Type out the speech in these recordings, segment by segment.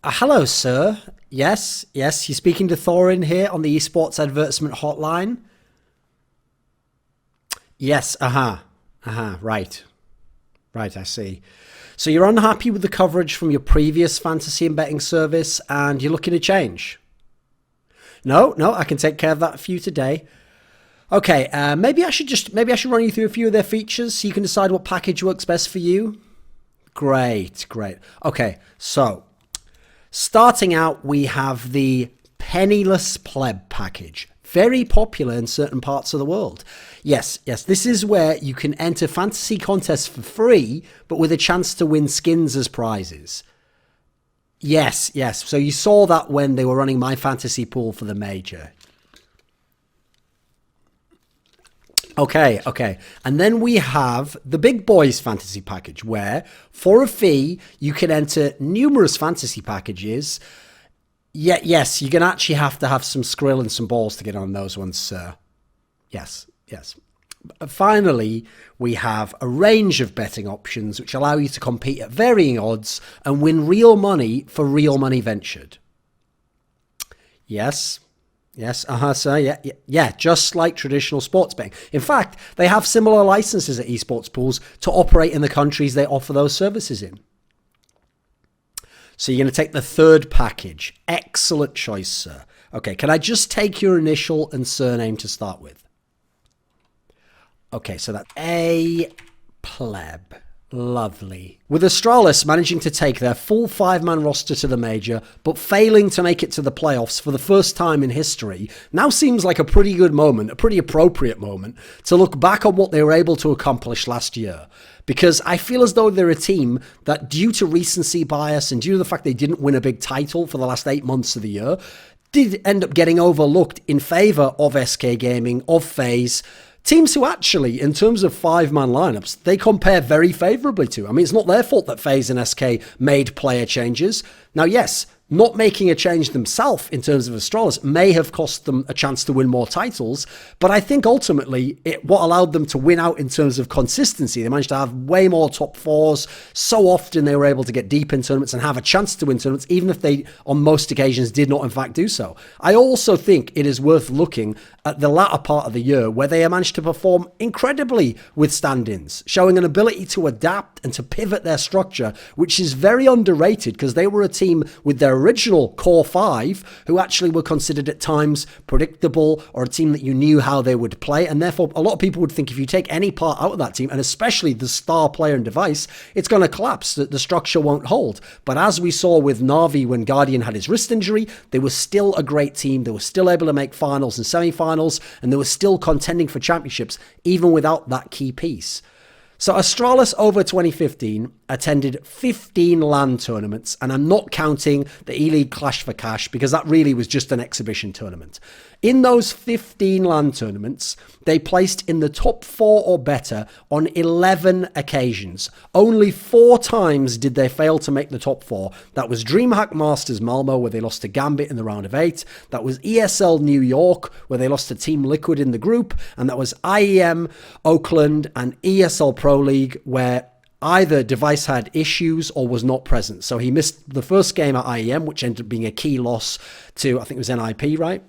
Hello, sir. Yes, you're speaking to Thorin here on the esports advertisement hotline. Yes, right. Right, I see. So you're unhappy with the coverage from your previous fantasy and betting service and you're looking to change? No, I can take care of that for you today. Okay, maybe I should run you through a few of their features so you can decide what package works best for you. Great. Okay, so starting out, we have the Penniless Pleb package. Very popular in certain parts of the world. Yes, this is where you can enter fantasy contests for free, but with a chance to win skins as prizes. Yes. So you saw that when they were running my fantasy pool for the major. Okay. And then we have the Big Boys fantasy package, where for a fee, you can enter numerous fantasy packages. Yes, you're going to actually have to have some skrill and some balls to get on those ones, sir. Yes. Finally, we have a range of betting options which allow you to compete at varying odds and win real money for real money ventured. Yes, sir. Yeah, just like traditional sports betting. In fact, they have similar licenses at esports pools to operate in the countries they offer those services in. So you're going to take the third package. Excellent choice, sir. Okay, can I just take your initial and surname to start with? Okay, so that's A Pleb. Lovely. With Astralis managing to take their full five-man roster to the major, but failing to make it to the playoffs for the first time in history, now seems like a pretty good moment, a pretty appropriate moment, to look back on what they were able to accomplish last year. Because I feel as though they're a team that, due to recency bias and due to the fact they didn't win a big title for the last 8 months of the year, did end up getting overlooked in favour of SK Gaming, of FaZe, teams who actually, in terms of five-man lineups, they compare very favourably to. I mean, it's not their fault that FaZe and SK made player changes. Now, yes, not making a change themselves in terms of Astralis may have cost them a chance to win more titles, but I think ultimately what allowed them to win out in terms of consistency. They managed to have way more top fours. So often they were able to get deep in tournaments and have a chance to win tournaments, even if they, on most occasions, did not in fact do so. I also think it is worth looking at the latter part of the year where they managed to perform incredibly with stand-ins, showing an ability to adapt and to pivot their structure, which is very underrated because they were a team with their original core five who actually were considered at times predictable, or a team that you knew how they would play, and therefore a lot of people would think if you take any part out of that team, and especially the star player and device, it's going to collapse, that the structure won't hold. But as we saw with Na'Vi when Guardian had his wrist injury, they were still a great team. They were still able to make finals and semi-finals, and they were still contending for championships even without that key piece. So Astralis over 2015 attended 15 LAN tournaments, and I'm not counting the ELEAGUE Clash for Cash because that really was just an exhibition tournament. In those 15 LAN tournaments, they placed in the top 4 or better on 11 occasions. Only 4 times did they fail to make the top 4. That was DreamHack Masters Malmo, where they lost to Gambit in the round of 8. That was ESL New York, where they lost to Team Liquid in the group. And that was IEM Oakland and ESL Pro League, where either device had issues or was not present. So he missed the first game at IEM, which ended up being a key loss to, I think it was NIP, right?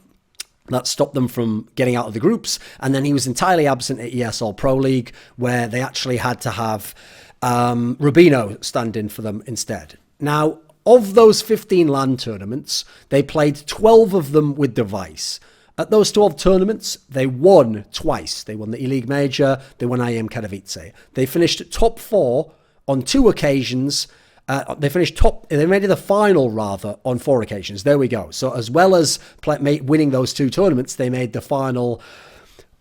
That stopped them from getting out of the groups. And then he was entirely absent at ESL Pro League, where they actually had to have Rubino stand in for them instead. Now, of those 15 LAN tournaments, they played 12 of them with device. At those 12 tournaments, they won twice. They won the ELEAGUE Major, they won IEM Katowice. They finished top 4 on 2 occasions. They made it the final rather on 4 occasions. There we go. So as well as winning those 2 tournaments, they made the final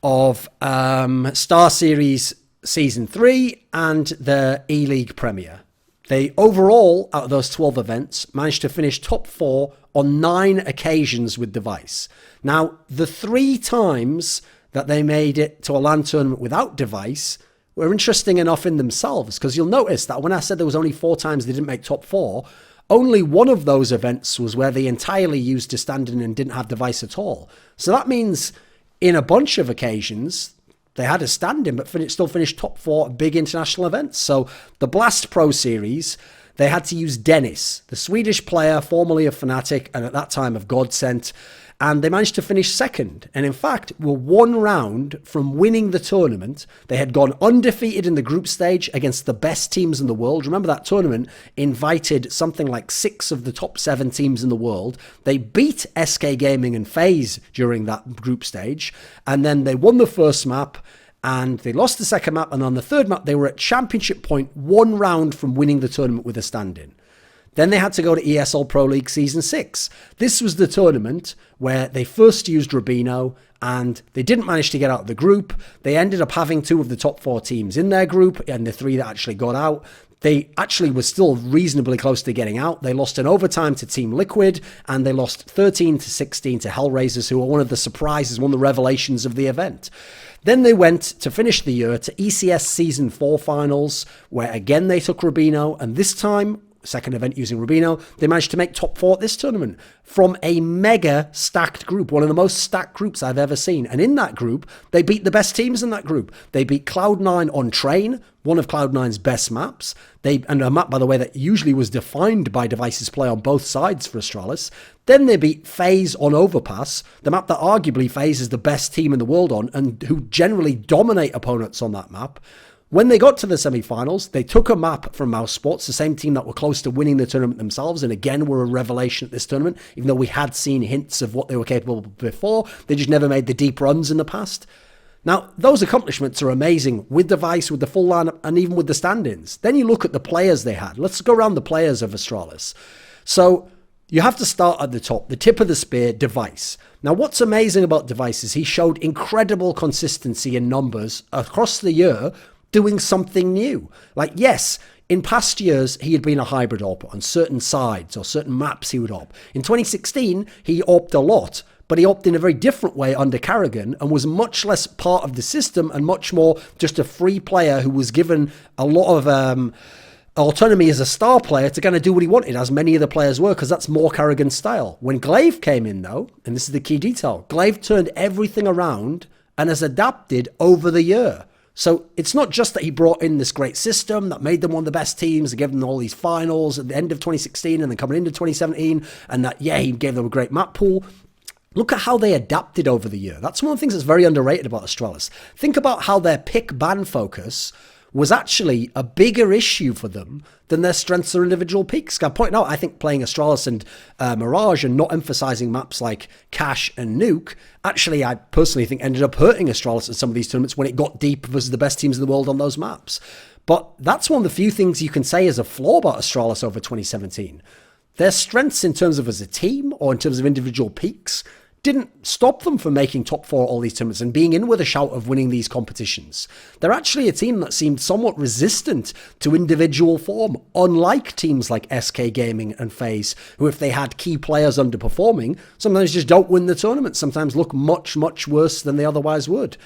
of Star Series Season 3 and the E-League Premier. They overall, out of those 12 events, managed to finish top 4 on 9 occasions with device. Now, the 3 times that they made it to a LAN tournament without device were interesting enough in themselves, because you'll notice that when I said there was only 4 times they didn't make top 4, only one of those events was where they entirely used a stand-in and didn't have device at all. So that means in a bunch of occasions, they had a stand-in, but still finished top 4 at big international events. So the Blast Pro Series, They had to use Dennis, the Swedish player, formerly of Fnatic and at that time of Godsent, and they managed to finish second. And in fact, were one round from winning the tournament. They had gone undefeated in the group stage against the best teams in the world. Remember, that tournament invited something like 6 of the top 7 teams in the world. They beat SK Gaming and FaZe during that group stage, and then they won the first map, and they lost the second map, and on the third map, they were at championship point, one round from winning the tournament with a stand-in. Then they had to go to ESL Pro League Season 6. This was the tournament where they first used Rubino, and they didn't manage to get out of the group. They ended up having 2 of the top 4 teams in their group, and the 3 that actually got out. They actually were still reasonably close to getting out. They lost in overtime to Team Liquid, and they lost 13-16 to Hellraisers, who were one of the surprises, one of the revelations of the event. Then they went to finish the year to ECS Season 4 finals, where again they took Rubino, and this time, second event using Rubino, they managed to make top 4 at this tournament from a mega stacked group, one of the most stacked groups I've ever seen. And in that group, they beat the best teams in that group. They beat Cloud9 on Train, one of Cloud9's best maps. And a map, by the way, that usually was defined by Device's play on both sides for Astralis. Then they beat FaZe on Overpass, the map that arguably FaZe is the best team in the world on, and who generally dominate opponents on that map. When they got to the semi-finals, they took a map from Mouse Sports, the same team that were close to winning the tournament themselves, and again were a revelation at this tournament, even though we had seen hints of what they were capable of before. They just never made the deep runs in the past. Now, those accomplishments are amazing with Device, with the full lineup, and even with the stand-ins. Then you look at the players they had. Let's go around the players of Astralis. So you have to start at the top, the tip of the spear, Device. Now, what's amazing about Device is he showed incredible consistency in numbers across the year, doing something new. Like, yes, in past years, he had been a hybrid AWP on certain sides or certain maps he would AWP. In 2016, he AWPed a lot, but he AWPed in a very different way under Karrigan and was much less part of the system and much more just a free player who was given a lot of autonomy as a star player to kind of do what he wanted, as many of the players were, because that's more Karrigan's style. When Glaive came in, though, and this is the key detail, Glaive turned everything around and has adapted over the year. So it's not just that he brought in this great system that made them one of the best teams and gave them all these finals at the end of 2016 and then coming into 2017, and that, yeah, he gave them a great map pool. Look at how they adapted over the year. That's one of the things that's very underrated about Astralis. Think about how their pick-ban focus was actually a bigger issue for them than their strengths or individual peaks. I point out, I think playing Astralis and Mirage and not emphasizing maps like Cash and Nuke, actually, I personally think ended up hurting Astralis at some of these tournaments when it got deep versus the best teams in the world on those maps. But that's one of the few things you can say is a flaw about Astralis over 2017. Their strengths in terms of as a team or in terms of individual peaks didn't stop them from making top 4 all these tournaments and being in with a shout of winning these competitions. They're actually a team that seemed somewhat resistant to individual form, unlike teams like SK Gaming and FaZe, who if they had key players underperforming, sometimes just don't win the tournament, sometimes look much, much worse than they otherwise would.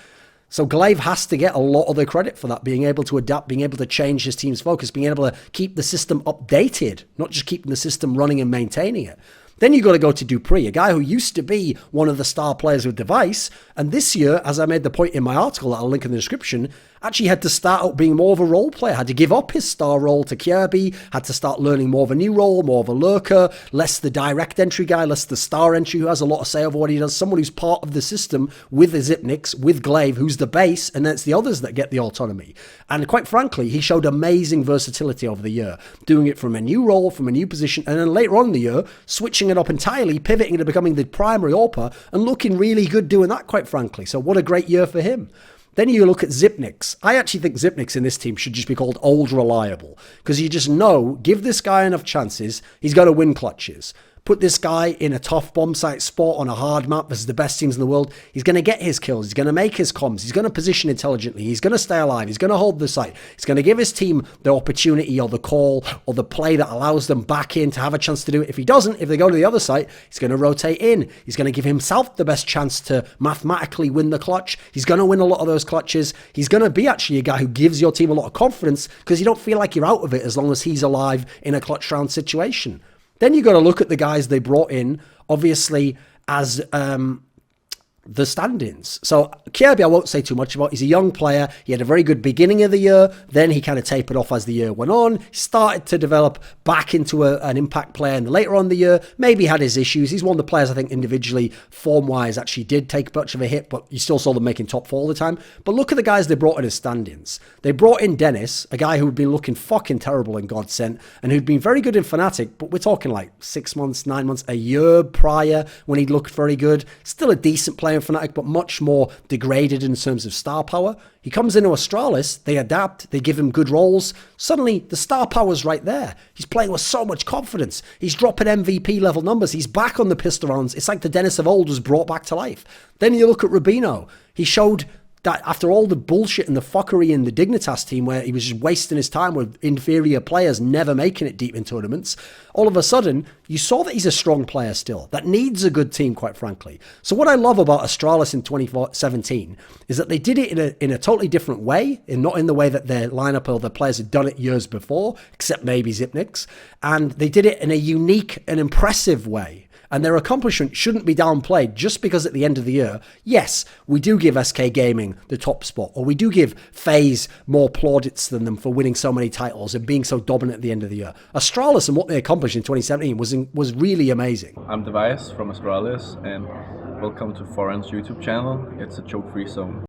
So Glaive has to get a lot of the credit for that, being able to adapt, being able to change his team's focus, being able to keep the system updated, not just keeping the system running and maintaining it. Then you got to go to Dupree, a guy who used to be one of the star players with Device, and this year, as I made the point in my article that I'll link in the description, actually had to start out being more of a role player, had to give up his star role to Kirby, had to start learning more of a new role, more of a lurker, less the direct entry guy, less the star entry who has a lot of say over what he does, someone who's part of the system with the Zipniks, with Glaive, who's the base, and then it's the others that get the autonomy. And quite frankly, he showed amazing versatility over the year, doing it from a new role, from a new position, and then later on in the year, switching it up entirely, pivoting into becoming the primary AWPer, and looking really good doing that, quite frankly. So what a great year for him. Then you look at Zipniks. I actually think Zipniks in this team should just be called Old Reliable, because you just know, give this guy enough chances, he's going to win clutches. Put this guy in a tough bomb site spot on a hard map versus the best teams in the world. He's going to get his kills. He's going to make his comms. He's going to position intelligently. He's going to stay alive. He's going to hold the site. He's going to give his team the opportunity or the call or the play that allows them back in to have a chance to do it. If he doesn't, if they go to the other site, he's going to rotate in. He's going to give himself the best chance to mathematically win the clutch. He's going to win a lot of those clutches. He's going to be actually a guy who gives your team a lot of confidence because you don't feel like you're out of it as long as he's alive in a clutch round situation. Then you got to look at the guys they brought in, obviously, as the standings. So Kirby, I won't say too much about. He's a young player. He had a very good beginning of the year. Then he kind of tapered off as the year went on. He started to develop back into an impact player. And later on in the year, maybe had his issues. He's one of the players I think individually, form-wise, actually did take much of a hit, but you still saw them making top 4 all the time. But look at the guys they brought in as standings. They brought in Dennis, a guy who had been looking fucking terrible in Godsent, and who'd been very good in Fnatic, but we're talking like 6 months, 9 months, a year prior when he'd looked very good. Still a decent player in Fnatic, but much more degraded in terms of star power. He comes into Astralis, they adapt, they give him good roles. Suddenly, the star power's right there. He's playing with so much confidence. He's dropping MVP level numbers. He's back on the pistol rounds. It's like the Dennis of old was brought back to life. Then you look at Rubino. He showed that after all the bullshit and the fuckery in the Dignitas team where he was just wasting his time with inferior players never making it deep in tournaments, all of a sudden you saw that he's a strong player still that needs a good team, quite frankly. So what I love about Astralis in 2017 is that they did it in a totally different way, and not in the way that their lineup or their players had done it years before, except maybe Zipnix, and they did it in a unique and impressive way. And their accomplishment shouldn't be downplayed just because at the end of the year, yes, we do give SK Gaming the top spot, or we do give FaZe more plaudits than them for winning so many titles and being so dominant at the end of the year. Astralis and what they accomplished in 2017 was really amazing. I'm Device from Astralis, and welcome to Thorin's YouTube channel. It's a joke-free zone.